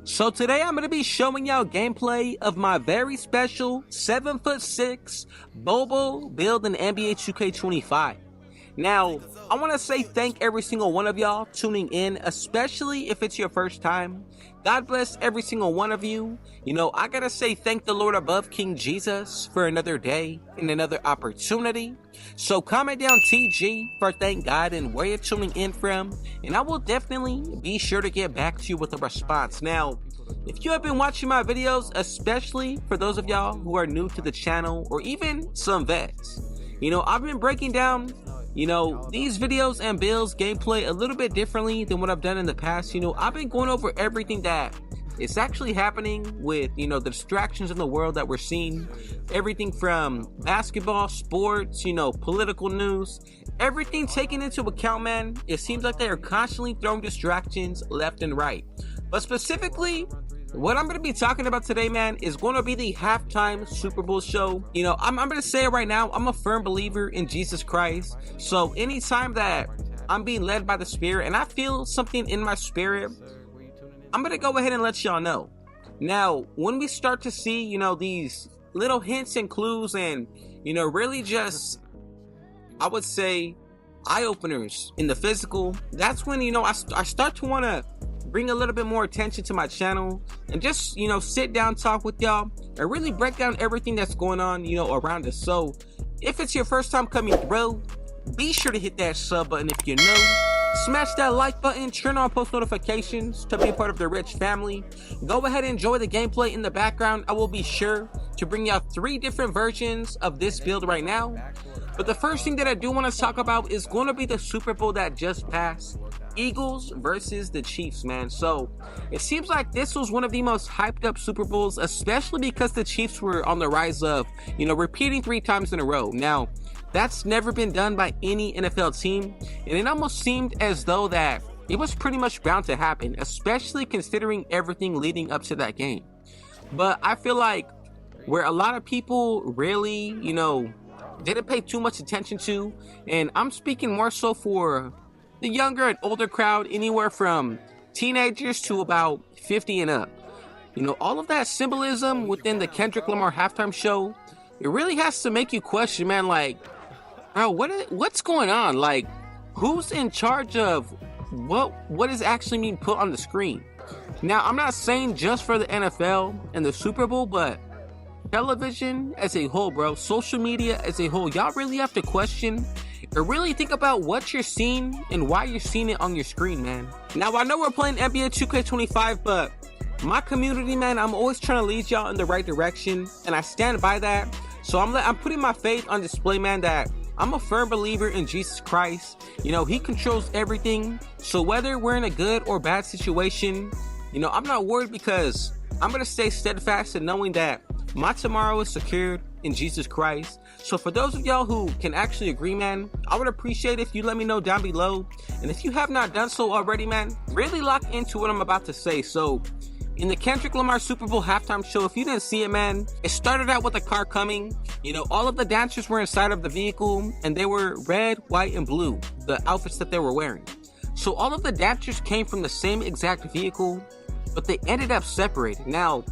So today I'm going to be showing y'all gameplay of my very special 7'6" BOL BOL build in NBA 2K25. Now, I want to say thank every single one of y'all tuning in, especially if it's your first time. God bless every single one of you. You know, I gotta say thank the Lord above, King Jesus, for another day and another opportunity. So comment down TG for thank God and where you're tuning in from, and I will definitely be sure to get back to you with a response. Now, if you have been watching my videos, especially for those of y'all who are new to the channel or even some vets, you know, I've been breaking down these videos and builds gameplay a little bit differently than what I've done in the past. You know, I've been going over everything that is actually happening with, the distractions in the world that we're seeing. Everything from basketball, sports, political news, everything taken into account, man. It seems like they are constantly throwing distractions left and right. But specifically, what I'm going to be talking about today, man, is going to be the halftime Super Bowl show. I'm going to say it right now. I'm a firm believer in Jesus Christ. So anytime that I'm being led by the Spirit and I feel something in my spirit, I'm going to go ahead and let y'all know. Now, when we start to see, these little hints and clues and, really just, I would say, eye-openers in the physical, that's when, I start to want to bring a little bit more attention to my channel and just sit down, talk with y'all, and really break down everything that's going on around us. So if it's your first time coming through, be sure to hit that sub button if you're new, smash that like button, turn on post notifications to be a part of the rich family. Go ahead and enjoy the gameplay in the background. I will be sure to bring out 3 different versions of this build right now. But the first thing that I do want to talk about is going to be the Super Bowl that just passed. Eagles versus the Chiefs, man. So it seems like this was one of the most hyped up Super Bowls, especially because the Chiefs were on the rise of, repeating 3 times in a row. Now, that's never been done by any NFL team, and it almost seemed as though that it was pretty much bound to happen, especially considering everything leading up to that game. But I feel like where a lot of people really, didn't pay too much attention to, and I'm speaking more so for the younger and older crowd, anywhere from teenagers to about 50 and up. All of that symbolism within the Kendrick Lamar halftime show, it really has to make you question, man, like, bro, what's going on? Like, who's in charge of what is actually being put on the screen? Now, I'm not saying just for the NFL and the Super Bowl, but television as a whole, bro, social media as a whole, y'all really have to question or really think about what you're seeing and why you're seeing it on your screen, man. Now, I know we're playing NBA 2K25, but my community, man, I'm always trying to lead y'all in the right direction, and I stand by that. So I'm putting my faith on display, man, that I'm a firm believer in Jesus Christ. He controls everything. So whether we're in a good or bad situation, I'm not worried, because I'm going to stay steadfast in knowing that my tomorrow is secured in Jesus Christ. So for those of y'all who can actually agree, man, I would appreciate if you let me know down below. And if you have not done so already, man, really lock into what I'm about to say. So in the Kendrick Lamar Super Bowl halftime show, if you didn't see it, man, it started out with a car coming. All of the dancers were inside of the vehicle, and they were red, white, and blue, the outfits that they were wearing. So all of the dancers came from the same exact vehicle, but they ended up separated. Now,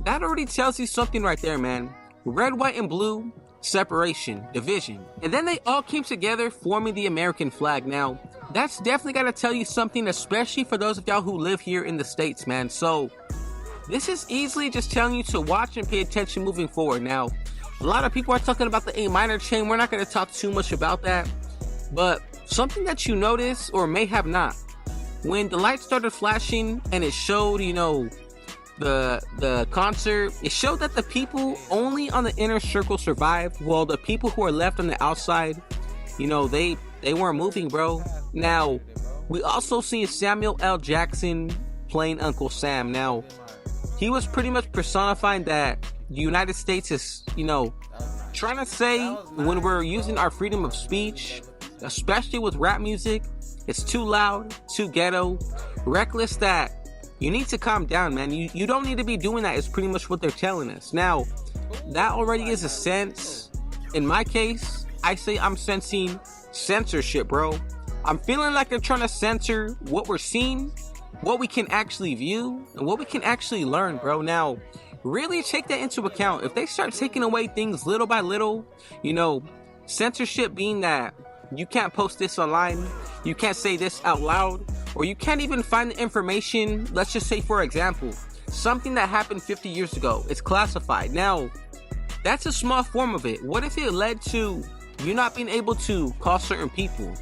that already tells you something right there, man. Red, white, and blue, separation, division. And then they all came together forming the American flag. Now, that's definitely got to tell you something, especially for those of y'all who live here in the States, man. So this is easily just telling you to watch and pay attention moving forward. Now, a lot of people are talking about the A minor chain. We're not going to talk too much about that. But something that you notice or may have not, when the lights started flashing and it showed, the concert, it showed that the people only on the inner circle survived, while the people who are left on the outside, they weren't moving, bro. Now, we also seen Samuel L. Jackson playing Uncle Sam. Now, he was pretty much personifying that the United States is, trying to say, when we're using our freedom of speech, especially with rap music, it's too loud, too ghetto, reckless, that you need to calm down, man. You don't need to be doing that, is pretty much what they're telling us. Now, that already is a sense. In my case, I say I'm sensing censorship, bro. I'm feeling like they're trying to censor what we're seeing what we can actually view and what we can actually learn, bro. Now, really take that into account. If they start taking away things little by little, you know, censorship being that you can't post this online, you can't say this out loud, or you can't even find the information. Let's just say, for example, something that happened 50 years ago, it's classified. Now, that's a small form of it. What if it led to you not being able to call certain people?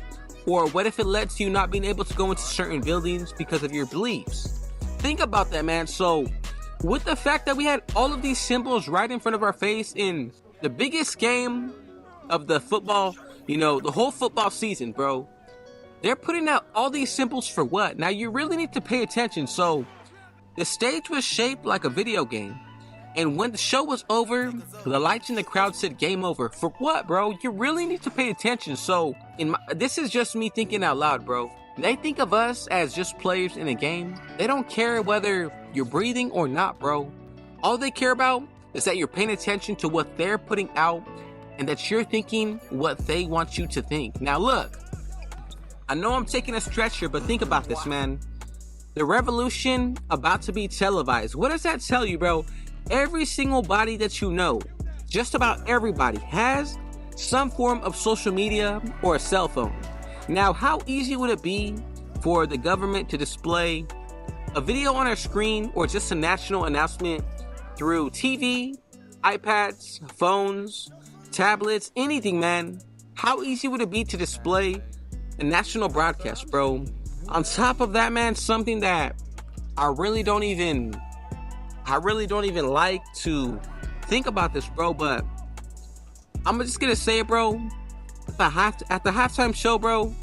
Or what if it led to you not being able to go into certain buildings because of your beliefs? Think about that, man. So, with the fact that we had all of these symbols right in front of our face in the biggest game of the football, you know, the whole football season, bro, they're putting out all these symbols for what? Now, you really need to pay attention. So, the stage was shaped like a video game. And when the show was over, the lights in the crowd said game over. For what, bro? You really need to pay attention. So, this is just me thinking out loud, bro. They think of us as just players in a game. They don't care whether you're breathing or not, bro. All they care about is that you're paying attention to what they're putting out and that you're thinking what they want you to think. Now, look, I know I'm taking a stretch here, but think about this, man. The revolution about to be televised. What does that tell you, bro? Every single body that you know, just about everybody, has some form of social media or a cell phone. Now, how easy would it be for the government to display a video on our screen or just a national announcement through TV, iPads, phones, tablets, anything, man? How easy would it be to display a national broadcast, bro? On top of that, man, something that I really don't even like to think about this, bro, but I'm just gonna say it, bro. At the halftime show, bro,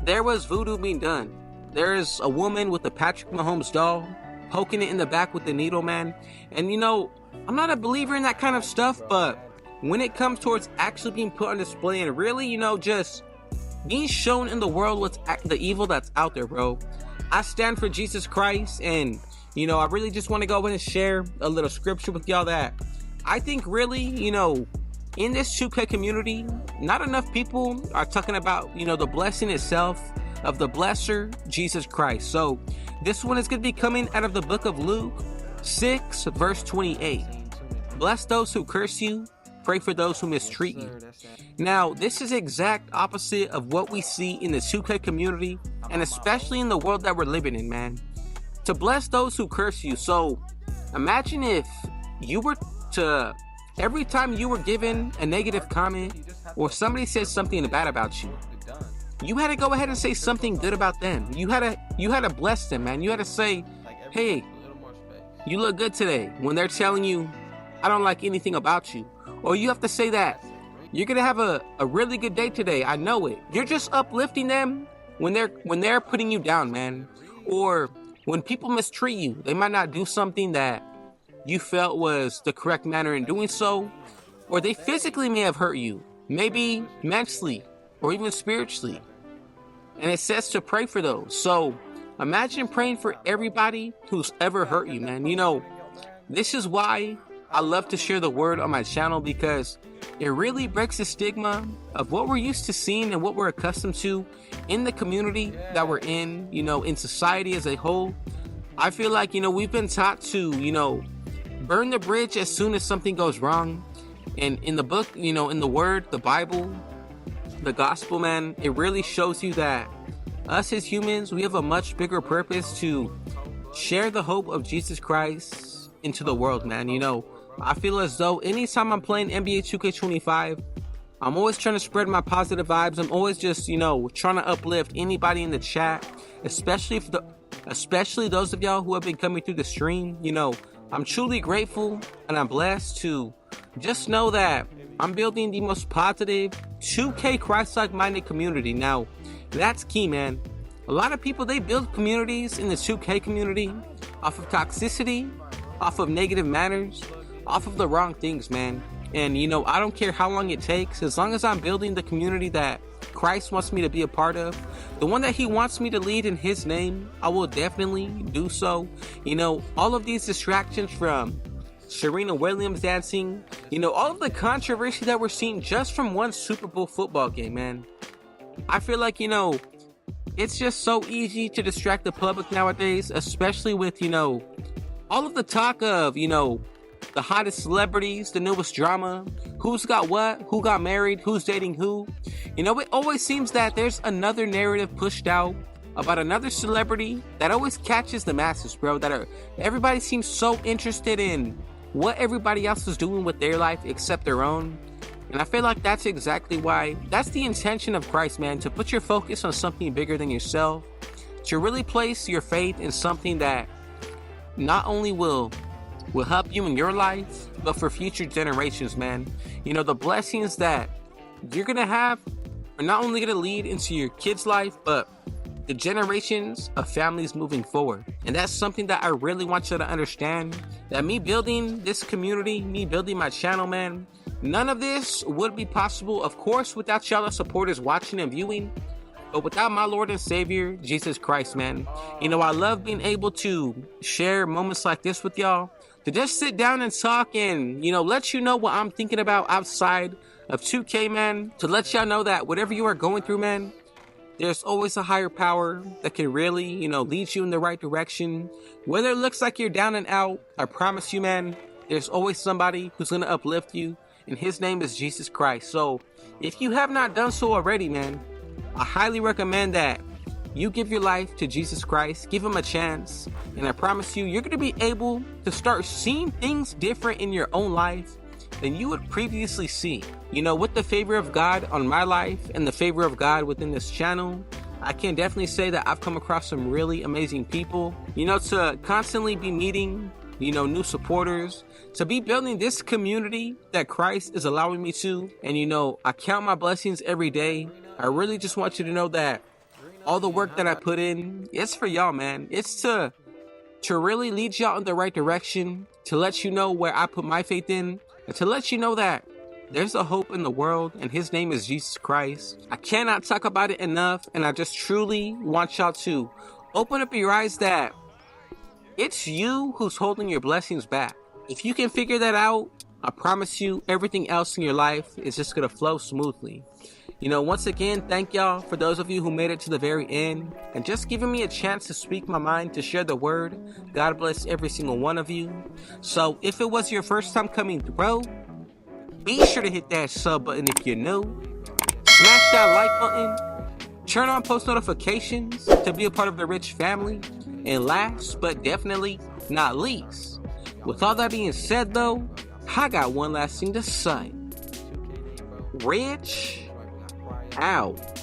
there was voodoo being done. There's a woman with a Patrick Mahomes doll poking it in the back with the needle, man. And you know, I'm not a believer in that kind of stuff, but when it comes towards actually being put on display and really, you know, just being shown in the world what's the evil that's out there, bro, I stand for Jesus Christ. And you know, I really just want to go in and share a little scripture with y'all that I think really, you know, in this 2K community, not enough people are talking about, you know, the blessing itself of the blesser, Jesus Christ. So this one is going to be coming out of the book of Luke 6, verse 28. Bless those who curse you, pray for those who mistreat you. Now, this is exact opposite of what we see in the 2K community, and especially in the world that we're living in, man. To bless those who curse you. So imagine if you were to, every time you were given a negative comment or somebody said something bad about you, you had to go ahead and say something good about them. You had to bless them, man. You had to say, hey, you look good today, when they're telling you, I don't like anything about you. Or you have to say that you're gonna have a really good day today, I know it. You're just uplifting them when they're putting you down, man. Or when people mistreat you, they might not do something that you felt was the correct manner in doing so, or they physically may have hurt you, maybe mentally or even spiritually. And it says to pray for those. So imagine praying for everybody who's ever hurt you, man. You know, this is why I love to share the word on my channel, because it really breaks the stigma of what we're used to seeing and what we're accustomed to in the community that we're in, you know, in society as a whole. I feel like, you know, we've been taught to, you know, burn the bridge as soon as something goes wrong. And in the book, you know, in the word, the Bible, the gospel, man, it really shows you that us as humans, we have a much bigger purpose to share the hope of Jesus Christ into the world, man. You know, I feel as though anytime I'm playing NBA 2K25, I'm always trying to spread my positive vibes. I'm always just, you know, trying to uplift anybody in the chat, especially those of y'all who have been coming through the stream. You know, I'm truly grateful and I'm blessed to just know that I'm building the most positive 2K Christ-like minded community. Now, that's key, man. A lot of people, they build communities in the 2K community off of toxicity, off of negative manners, off of the wrong things, man. And you know, I don't care how long it takes, as long as I'm building the community that Christ wants me to be a part of, the one that he wants me to lead in his name, I will definitely do so. You know, all of these distractions from Serena Williams dancing, you know, all of the controversy that we're seeing just from one Super Bowl football game, man. I feel like, you know, it's just so easy to distract the public nowadays, especially with, all of the talk of, the hottest celebrities, the newest drama, who's got what, who got married, who's dating who. It always seems that there's another narrative pushed out about another celebrity that always catches the masses, bro. Everybody seems so interested in what everybody else is doing with their life except their own. And I feel like that's exactly why, that's the intention of Christ, man, to put your focus on something bigger than yourself, to really place your faith in something that not only will help you in your life, but for future generations, man. The blessings that you're gonna have are not only gonna lead into your kids' life, but the generations of families moving forward. And that's something that I really want you to understand, that me building this community, me building my channel, man, none of this would be possible, of course, without y'all supporters watching and viewing, but without my Lord and Savior, Jesus Christ, man. I love being able to share moments like this with y'all, to just sit down and talk and, let you know what I'm thinking about outside of 2K, man, to let y'all know that whatever you are going through, man, there's always a higher power that can really, lead you in the right direction. Whether it looks like you're down and out, I promise you, man, there's always somebody who's going to uplift you, and his name is Jesus Christ. So if you have not done so already, man, I highly recommend that you give your life to Jesus Christ, give him a chance, and I promise you, you're going to be able to start seeing things different in your own life than you would previously see. With the favor of God on my life and the favor of God within this channel, I can definitely say that I've come across some really amazing people, to constantly be meeting, new supporters, to be building this community that Christ is allowing me to. And I count my blessings every day. I really just want you to know that all the work that I put in, it's for y'all, man. It's to really lead y'all in the right direction, to let you know where I put my faith in, and to let you know that there's a hope in the world, and his name is Jesus Christ. I cannot talk about it enough, and I just truly want y'all to open up your eyes that it's you who's holding your blessings back. If you can figure that out, I promise you everything else in your life is just gonna flow smoothly. Once again, thank y'all for those of you who made it to the very end and just giving me a chance to speak my mind, to share the word. God bless every single one of you. So if it was your first time coming through, be sure to hit that sub button if you're new. Smash that like button. Turn on post notifications to be a part of the Rich family. And last but definitely not least, with all that being said though, I got one last thing to say. Rich out.